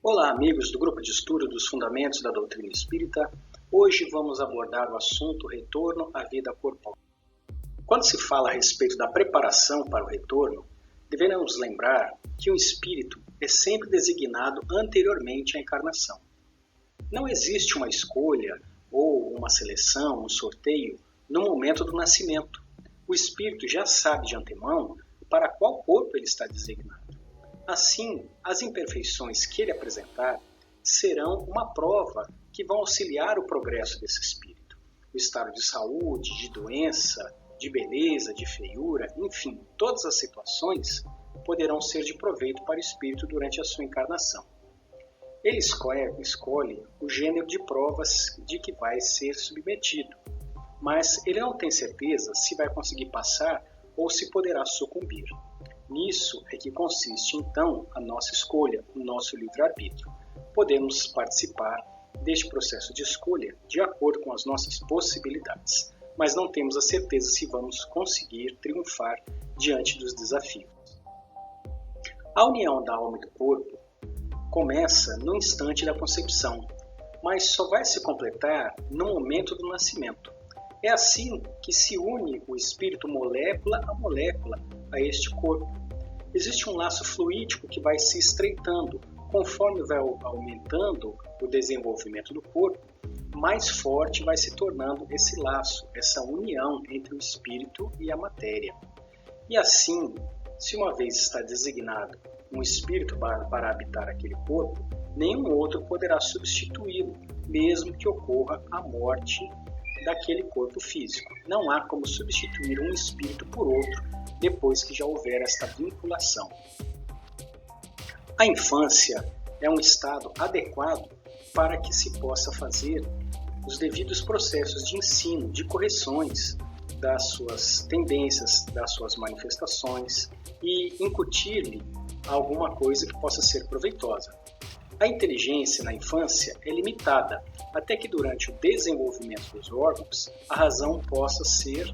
Olá, amigos do Grupo de Estudo dos Fundamentos da Doutrina Espírita. Hoje vamos abordar o assunto retorno à vida corpórea. Quando se fala a respeito da preparação para o retorno, devemos lembrar que o espírito é sempre designado anteriormente à encarnação. Não existe uma escolha ou uma seleção, um sorteio, no momento do nascimento. O espírito já sabe de antemão para qual corpo ele está designado. Assim, as imperfeições que ele apresentar serão uma prova que vão auxiliar o progresso desse espírito. O estado de saúde, de doença, de beleza, de feiura, enfim, todas as situações poderão ser de proveito para o espírito durante a sua encarnação. Ele escolhe o gênero de provas de que vai ser submetido, mas ele não tem certeza se vai conseguir passar ou se poderá sucumbir. Nisso é que consiste, então, a nossa escolha, o nosso livre-arbítrio. Podemos participar deste processo de escolha de acordo com as nossas possibilidades, mas não temos a certeza se vamos conseguir triunfar diante dos desafios. A união da alma e do corpo começa no instante da concepção, mas só vai se completar no momento do nascimento. É assim que se une o espírito molécula a molécula a este corpo. Existe um laço fluídico que vai se estreitando. Conforme vai aumentando o desenvolvimento do corpo, mais forte vai se tornando esse laço, essa união entre o espírito e a matéria. E assim, se uma vez está designado um espírito para habitar aquele corpo, nenhum outro poderá substituí-lo, mesmo que ocorra a morte daquele corpo físico. Não há como substituir um espírito por outro depois que já houver esta vinculação. A infância é um estado adequado para que se possa fazer os devidos processos de ensino, de correções das suas tendências, das suas manifestações e incutir-lhe alguma coisa que possa ser proveitosa. A inteligência na infância é limitada, até que durante o desenvolvimento dos órgãos a razão possa ser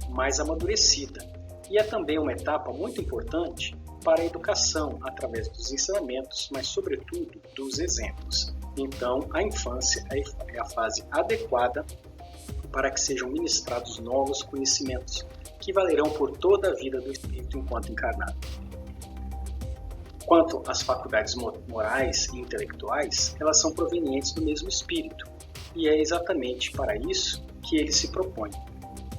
mais amadurecida. E é também uma etapa muito importante para a educação, através dos ensinamentos, mas sobretudo dos exemplos. Então, a infância é a fase adequada para que sejam ministrados novos conhecimentos, que valerão por toda a vida do espírito enquanto encarnado. Quanto às faculdades morais e intelectuais, elas são provenientes do mesmo espírito, e é exatamente para isso que ele se propõe.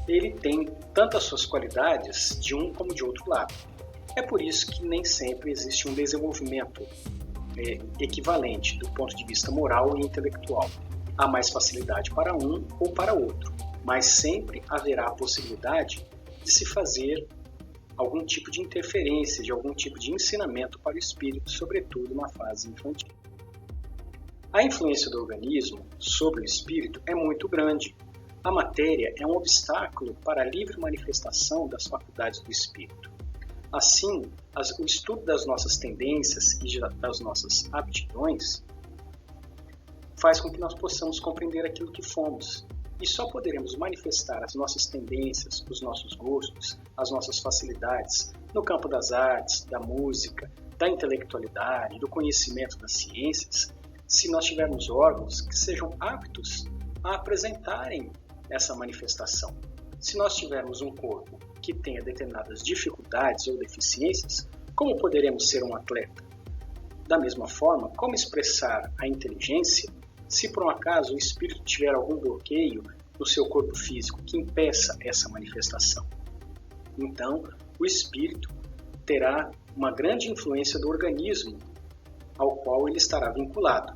Ele tem tanto as suas qualidades de um como de outro lado. É por isso que nem sempre existe um desenvolvimento equivalente do ponto de vista moral e intelectual. Há mais facilidade para um ou para outro, mas sempre haverá a possibilidade de se fazer algum tipo de interferência, de algum tipo de ensinamento para o espírito, sobretudo na fase infantil. A influência do organismo sobre o espírito é muito grande. A matéria é um obstáculo para a livre manifestação das faculdades do espírito. Assim, o estudo das nossas tendências e das nossas aptidões faz com que nós possamos compreender aquilo que fomos. E só poderemos manifestar as nossas tendências, os nossos gostos, as nossas facilidades no campo das artes, da música, da intelectualidade, do conhecimento das ciências, se nós tivermos órgãos que sejam aptos a apresentarem essa manifestação. Se nós tivermos um corpo que tenha determinadas dificuldades ou deficiências, como poderemos ser um atleta? Da mesma forma, como expressar a inteligência se por um acaso o espírito tiver algum bloqueio no seu corpo físico que impeça essa manifestação? Então, o espírito terá uma grande influência do organismo ao qual ele estará vinculado.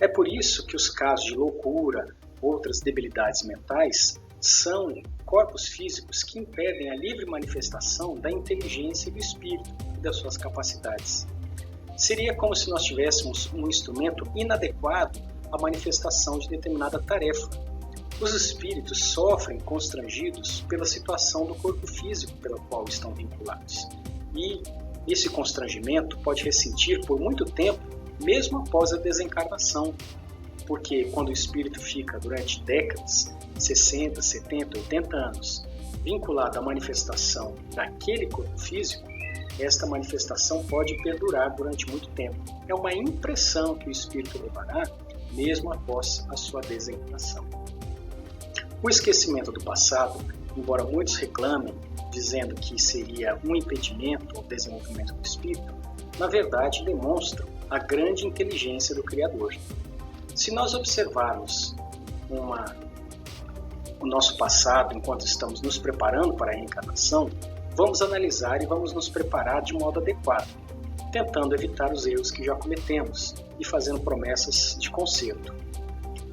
É por isso que os casos de loucura, outras debilidades mentais, são corpos físicos que impedem a livre manifestação da inteligência do espírito e das suas capacidades. Seria como se nós tivéssemos um instrumento inadequado à manifestação de determinada tarefa. Os espíritos sofrem constrangidos pela situação do corpo físico pela qual estão vinculados. E esse constrangimento pode ressentir por muito tempo, mesmo após a desencarnação. Porque quando o espírito fica durante décadas, 60, 70, 80 anos, vinculado à manifestação daquele corpo físico, esta manifestação pode perdurar durante muito tempo. É uma impressão que o espírito levará mesmo após a sua desencarnação. O esquecimento do passado, embora muitos reclamem, dizendo que seria um impedimento ao desenvolvimento do espírito, na verdade demonstram a grande inteligência do Criador. Se nós observarmos o nosso passado enquanto estamos nos preparando para a reencarnação, vamos analisar e vamos nos preparar de modo adequado, tentando evitar os erros que já cometemos e fazendo promessas de conserto.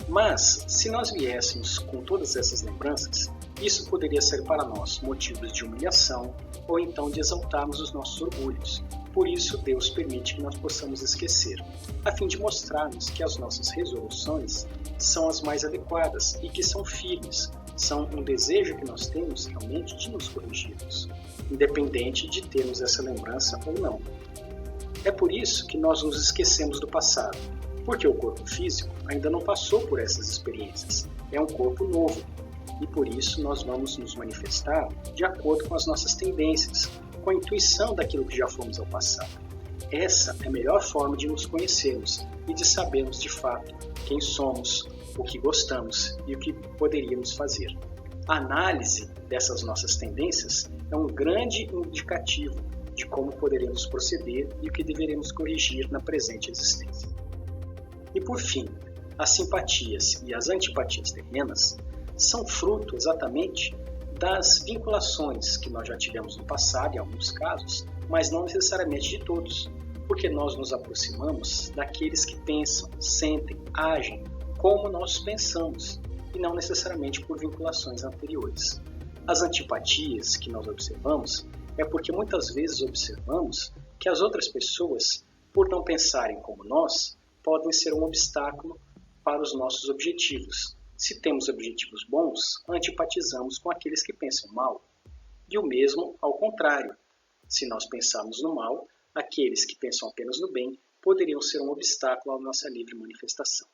Mas, se nós viéssemos com todas essas lembranças, isso poderia ser para nós motivos de humilhação ou então de exaltarmos os nossos orgulhos. Por isso, Deus permite que nós possamos esquecer, a fim de mostrarmos que as nossas resoluções são as mais adequadas e que são firmes, são um desejo que nós temos realmente de nos corrigirmos, independente de termos essa lembrança ou não. É por isso que nós nos esquecemos do passado, porque o corpo físico ainda não passou por essas experiências, é um corpo novo, e por isso nós vamos nos manifestar de acordo com as nossas tendências, com a intuição daquilo que já fomos ao passado. Essa é a melhor forma de nos conhecermos e de sabermos de fato quem somos, o que gostamos e o que poderíamos fazer. A análise dessas nossas tendências é um grande indicativo de como poderemos proceder e o que deveremos corrigir na presente existência. E por fim, as simpatias e as antipatias terrenas são fruto exatamente das vinculações que nós já tivemos no passado, em alguns casos, mas não necessariamente de todos, porque nós nos aproximamos daqueles que pensam, sentem, agem como nós pensamos, e não necessariamente por vinculações anteriores. As antipatias que nós observamos é porque muitas vezes observamos que as outras pessoas, por não pensarem como nós, podem ser um obstáculo para os nossos objetivos. Se temos objetivos bons, antipatizamos com aqueles que pensam mal. E o mesmo ao contrário. Se nós pensarmos no mal, aqueles que pensam apenas no bem poderiam ser um obstáculo à nossa livre manifestação.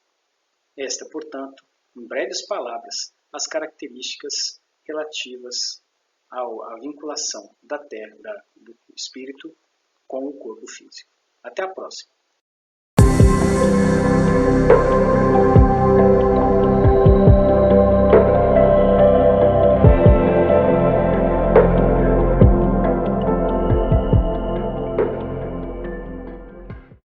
Esta, portanto, em breves palavras, as características relativas à vinculação da Terra, do espírito com o corpo físico. Até a próxima!